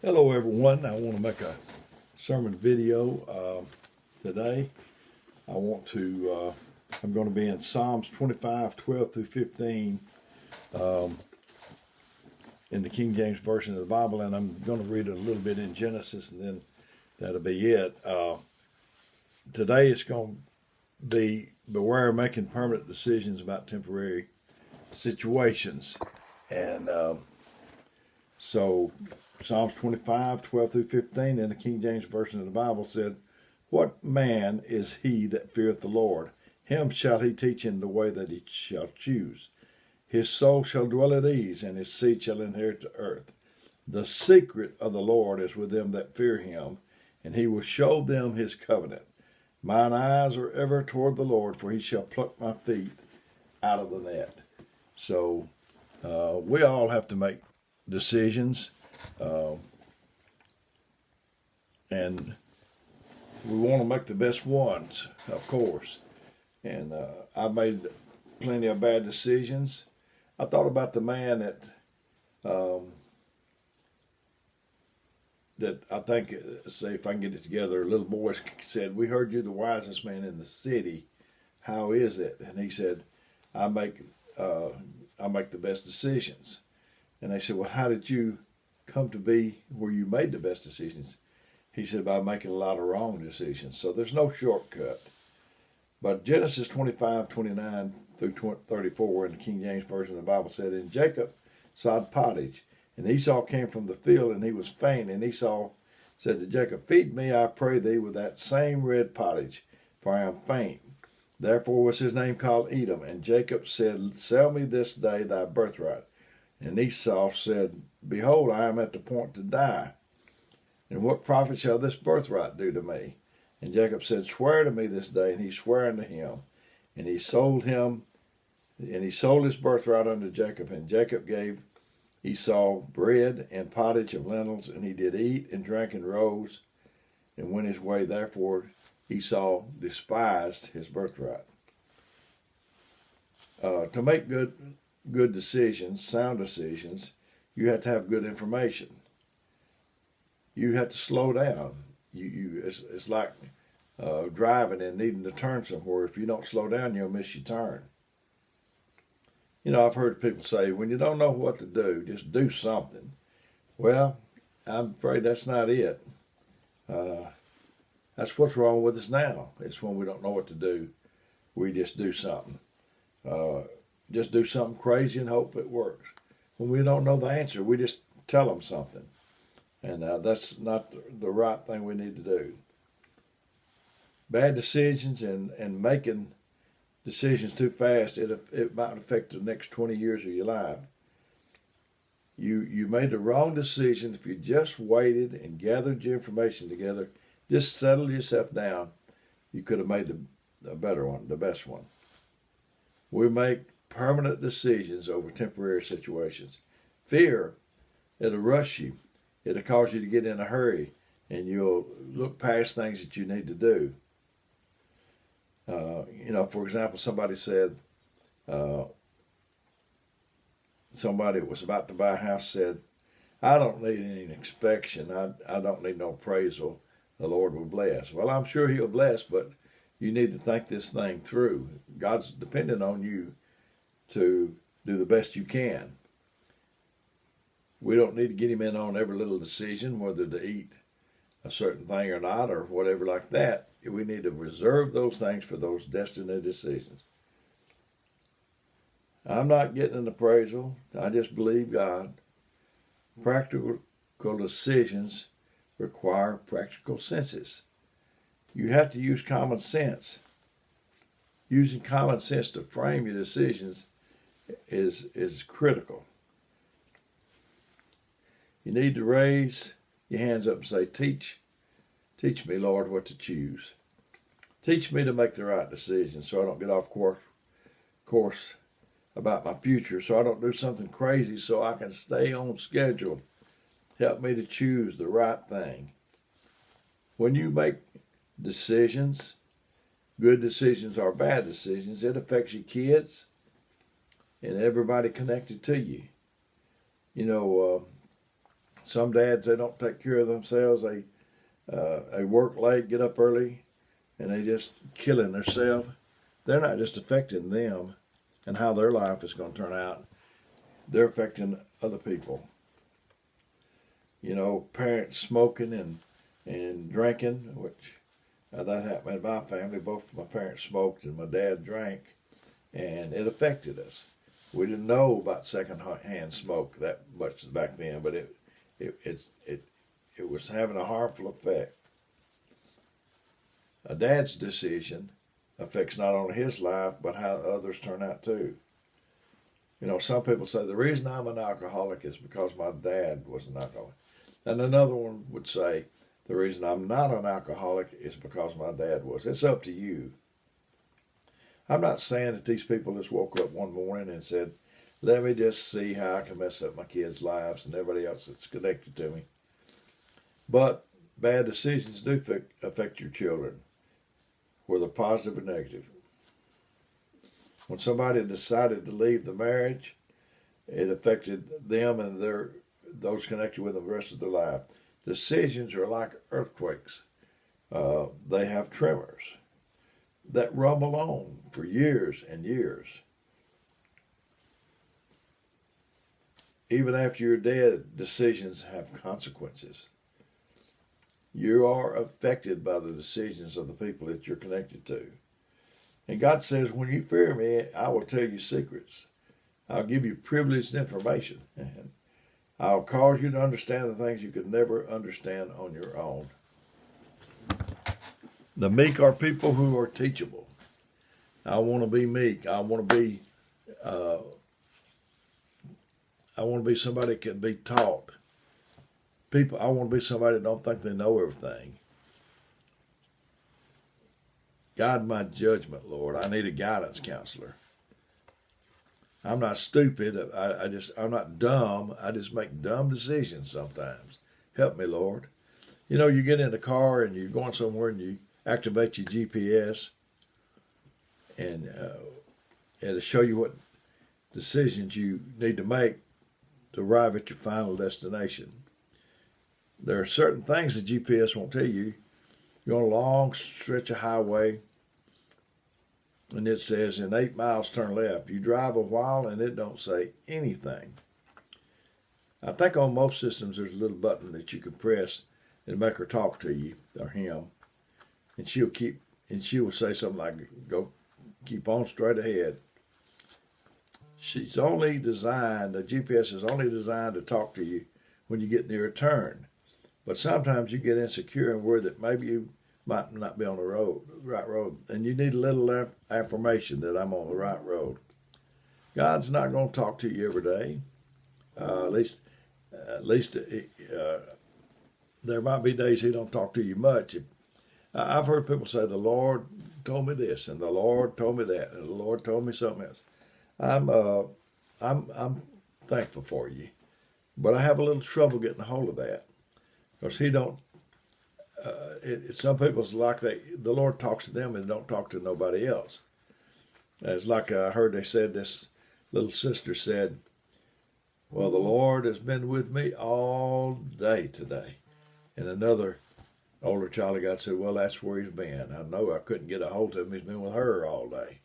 Hello everyone. I want to make a sermon video today. I'm going to be in Psalms 25:12 through 15 in the King James Version of the Bible, and I'm going to read a little bit in Genesis, and then that'll be it. Today it's going to be beware making permanent decisions about temporary situations. And so Psalms 25:12 through 15 in the King James Version of the Bible said, "What man is he that feareth the Lord? Him shall he teach in the way that he shall choose. His soul shall dwell at ease, and his seed shall inherit the earth. The secret of the Lord is with them that fear him, and he will show them his covenant. Mine eyes are ever toward the Lord, for he shall pluck my feet out of the net." So we all have to make decisions. And we want to make the best ones, of course. And I made plenty of bad decisions. I thought about the man that I think, say if I can get it together, a little boy said, "We heard you're the wisest man in the city. How is it?" And he said, "I make the best decisions." And they said, "Well, how did you come to be where you made the best decisions?" He said, "By making a lot of wrong decisions." So there's no shortcut. But Genesis 25:29 through 34 in the King James Version of the Bible said, "And Jacob sowed pottage, and Esau came from the field, and he was faint. And Esau said to Jacob, Feed me, I pray thee, with that same red pottage, for I am faint. Therefore was his name called Edom. And Jacob said, Sell me this day thy birthright. And Esau said, Behold, I am at the point to die. And what profit shall this birthright do to me? And Jacob said, Swear to me this day. And he sware unto him. And he sold his birthright unto Jacob. And Jacob gave Esau bread and pottage of lentils, and he did eat and drank and rose and went his way. Therefore Esau despised his birthright. To make good decisions, sound decisions, you have to have good information. You have to slow down. It's like driving and needing to turn somewhere. If you don't slow down, you'll miss your turn. You know, I've heard people say, when you don't know what to do, just do something. Well, I'm afraid that's not it. That's what's wrong with us now. It's when we don't know what to do, we just do something. Just do something crazy and hope it works. When we don't know the answer, we just tell them something. And that's not the right thing we need to do. Bad decisions and making decisions too fast, it might affect the next 20 years of your life. You made the wrong decision. If you just waited and gathered your information together, just settle yourself down, you could have made the better one, the best one. We make permanent decisions over temporary situations. Fear, it'll rush you. It'll cause you to get in a hurry, and you'll look past things that you need to do. For example, somebody said, somebody that was about to buy a house said, I don't need any inspection. I don't need no appraisal. The Lord will bless. Well, I'm sure he'll bless, but you need to think this thing through. God's dependent on you to do the best you can. We don't need to get him in on every little decision, whether to eat a certain thing or not, or whatever like that. We need to reserve those things for those destiny decisions. I'm not getting an appraisal. I just believe God. Practical decisions require practical senses. You have to use common sense. Using common sense to frame your decisions is critical. You need to raise your hands up and say, Teach me, Lord, what to choose. Teach me to make the right decision so I don't get off course about my future, so I don't do something crazy, so I can stay on schedule. Help me to choose the right thing. When you make decisions, good decisions or bad decisions, it affects your kids and everybody connected to you. some dads, they don't take care of themselves. They work late, get up early, and they just killing themselves. They're not just affecting them and how their life is going to turn out. They're affecting other people. You know, parents smoking and drinking, which that happened in my family. Both my parents smoked and my dad drank, and it affected us. We didn't know about second-hand smoke that much back then, but it was having a harmful effect. A dad's decision affects not only his life, but how others turn out too. You know, some people say the reason I'm an alcoholic is because my dad was an alcoholic. And another one would say the reason I'm not an alcoholic is because my dad was. It's up to you. I'm not saying that these people just woke up one morning and said, let me just see how I can mess up my kids' lives and everybody else that's connected to me. But bad decisions do affect your children, whether positive or negative. When somebody decided to leave the marriage, it affected them and those connected with them the rest of their life. Decisions are like earthquakes. They have tremors that rumble on for years and years. Even after you're dead, decisions have consequences. You are affected by the decisions of the people that you're connected to. And God says, when you fear me, I will tell you secrets. I'll give you privileged information. And I'll cause you to understand the things you could never understand on your own. The meek are people who are teachable. I want to be meek. I want to be somebody that can be taught. I want to be somebody that don't think they know everything. Guide my judgment, Lord. I need a guidance counselor. I'm not stupid. I'm not dumb. I just make dumb decisions sometimes. Help me, Lord. You know, you get in the car and you're going somewhere and you activate your GPS and it'll show you what decisions you need to make to arrive at your final destination. There are certain things the GPS won't tell you. You're on a long stretch of highway and it says in 8 miles turn left. You drive a while and it don't say anything. I think on most systems there's a little button that you can press and make her talk to you or him, and she will say something like, "Go, keep on straight ahead." The GPS is only designed to talk to you when you get near a turn. But sometimes you get insecure and worry that maybe you might not be on the right road, and you need a little affirmation that I'm on the right road. God's not going to talk to you every day. At least there might be days He don't talk to you much. I've heard people say, "The Lord told me this, and the Lord told me that, and the Lord told me something else." I'm thankful for you, but I have a little trouble getting a hold of that because He don't. Some people's like the Lord talks to them and don't talk to nobody else. It's like I heard they said, this little sister said, "Well, the Lord has been with me all day today." And another older child of God said, "Well, that's where He's been. I know I couldn't get a hold of Him. He's been with her all day."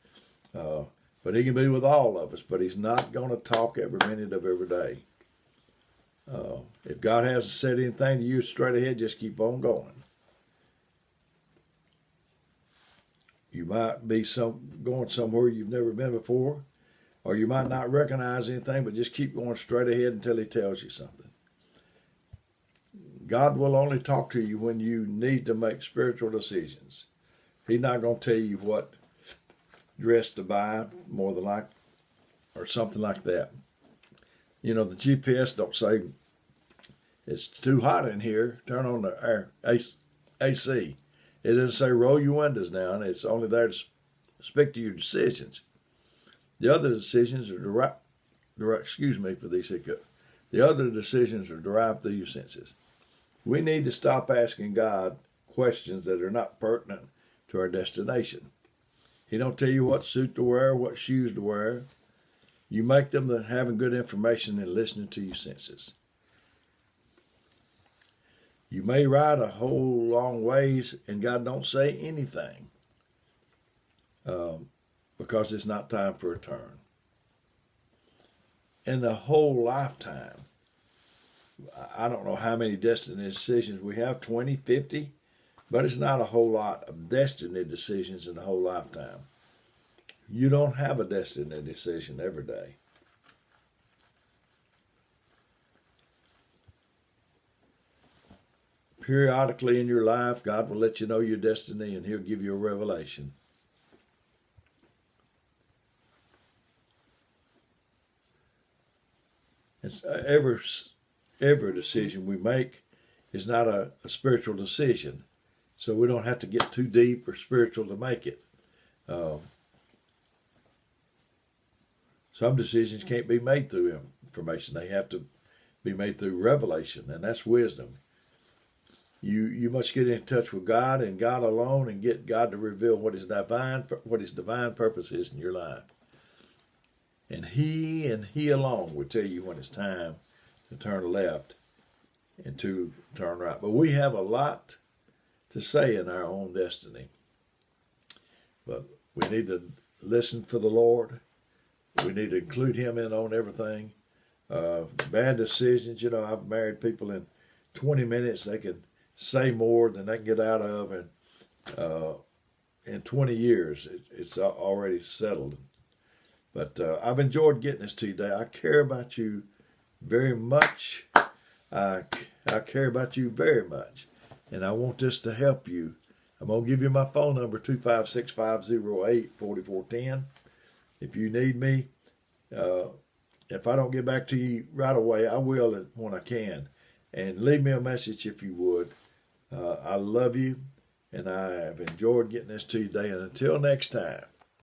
But He can be with all of us, but He's not going to talk every minute of every day. If God hasn't said anything to you straight ahead, just keep on going. You might be going somewhere you've never been before, or you might not recognize anything, but just keep going straight ahead until He tells you something. God will only talk to you when you need to make spiritual decisions. He's not going to tell you what dress to buy, more than like, or something like that. You know, the GPS don't say, "It's too hot in here, turn on the air AC." It doesn't say, "Roll your windows down." It's only there to speak to your decisions. The other decisions are excuse me for these hiccups. The other decisions are derived through your senses. We need to stop asking God questions that are not pertinent to our destination. He don't tell you what suit to wear, what shoes to wear. You make them having good information and listening to your senses. You may ride a whole long ways and God don't say anything because it's not time for a turn. In the whole lifetime, I don't know how many destiny decisions we have, 20, 50, but it's not a whole lot of destiny decisions in the whole lifetime. You don't have a destiny decision every day. Periodically in your life, God will let you know your destiny and He'll give you a revelation. It's, every decision we make is not a spiritual decision, so we don't have to get too deep or spiritual to make it. Some decisions can't be made through information. They have to be made through revelation, and that's wisdom. You must get in touch with God and God alone and get God to reveal what His divine purpose is in your life. And He alone will tell you when it's time to turn left and to turn right. But we have a lot to say in our own destiny. But we need to listen for the Lord. We need to include Him in on everything. Bad decisions, I've married people in 20 minutes. They can say more than they can get out of, and in 20 years, it's already settled. But I've enjoyed getting this to you today. I care about you very much. I care about you very much, and I want this to help you. I'm going to give you my phone number, 256-508-4410. If you need me, if I don't get back to you right away, I will when I can. And leave me a message if you would. I love you, and I have enjoyed getting this to you today. And until next time.